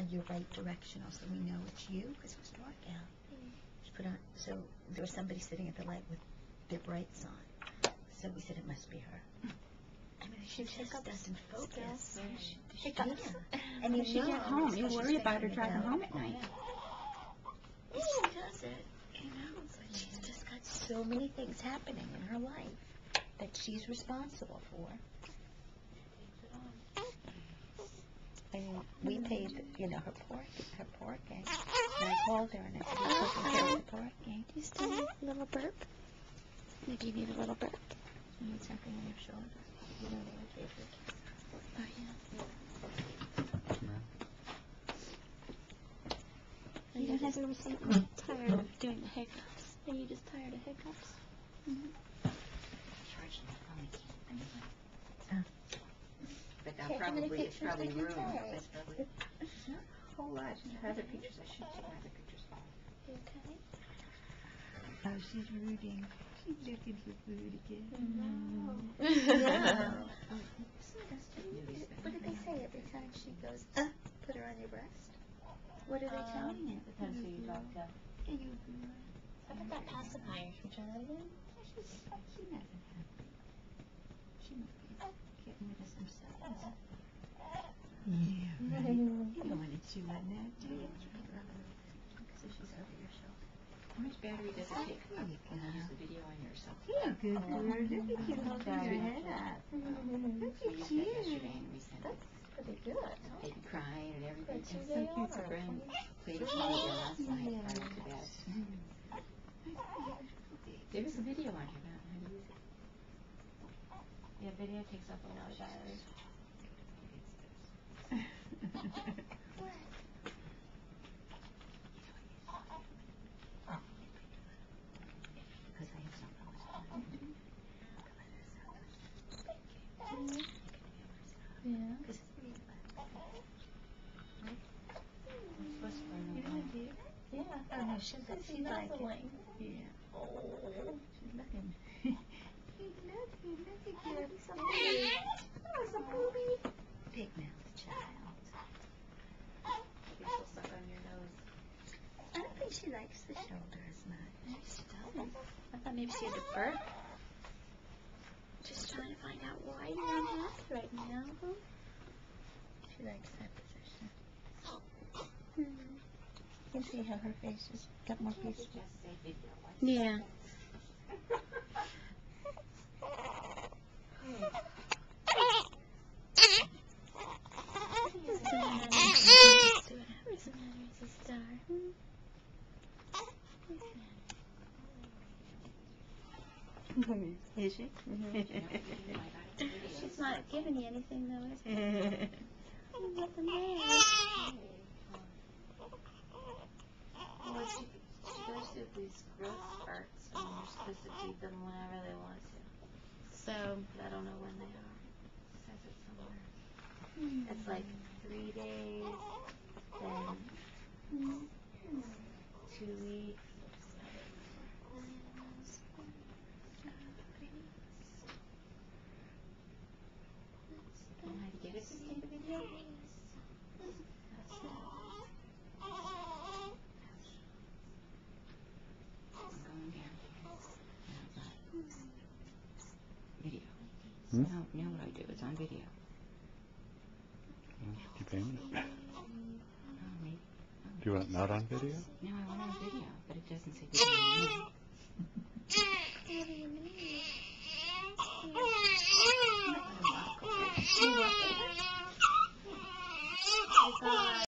your right directional, so we know it's you, because it was dark out. She put on, so there was somebody sitting at the light with their brights on. So we said it must be her. I mean, she just doesn't focus. Hiccups. And When she get home, you worry about her driving home at night. She does it, you know, but she's just got so many things happening in her life that she's responsible for. And we paid, you know, her parking. And I called her and I said, "You're taking care of the parking." Do you still need a little burp? Maybe you need a little burp. You need something on your shoulder. You know, they would pay for it. Oh, yeah. You guys ever say I'm tired of doing the hiccups? Are you just tired of hiccups? Charging the phone again. But Okay, how many it's pictures probably did you room. take? It's probably not a whole lot. She has other pictures. I should take other pictures off. Okay. Oh, she's rooting. She's looking for food again. Yeah. What did they say every time she goes, put her on your breast? What are they telling you? Depends who you talk to. How about that pacifier? Should we try that again? She must be getting rid of some stuff. Yeah, right. You don't want to chew on that, do you? So she's over your shoulder. How much battery does it take? Can you use the video on yourself? Yeah, good girl. Look at you holding your head up. Look at you. Yesterday and we sent it. Pretty good. Baby crying and everything. That's It's who they so cute. It's a are. friend played with me last night prior to bed. There was a video on here about how to use it. Yeah, video takes up a lot of battery. Because I have something with Yeah. Yeah. Oh, no, she's like it. Yeah. She's looking. Look at you. So pretty. Oh, it's a booby. Big mouth child. She'll suck on your nose. I don't think she likes the shoulder as much. Maybe she doesn't. I thought maybe she had to burp. Just trying to find out why you're unhappy right now. She likes that position. You can see how her face has got more Just pieces. say video. Yeah. Is she? She's not giving you anything though, is she? Nothing there. Well, she goes through these growth spurts, and you're supposed to feed them whenever they want to. So, I don't know when they are. It says it somewhere. It's like 3 days, then 2 weeks. Know how to get it to take a video? I'm going down. Video. Now what I do is on video. Keep aiming it. Oh, maybe. Do you want it not on video? No, I want on video, but it doesn't say video. You walk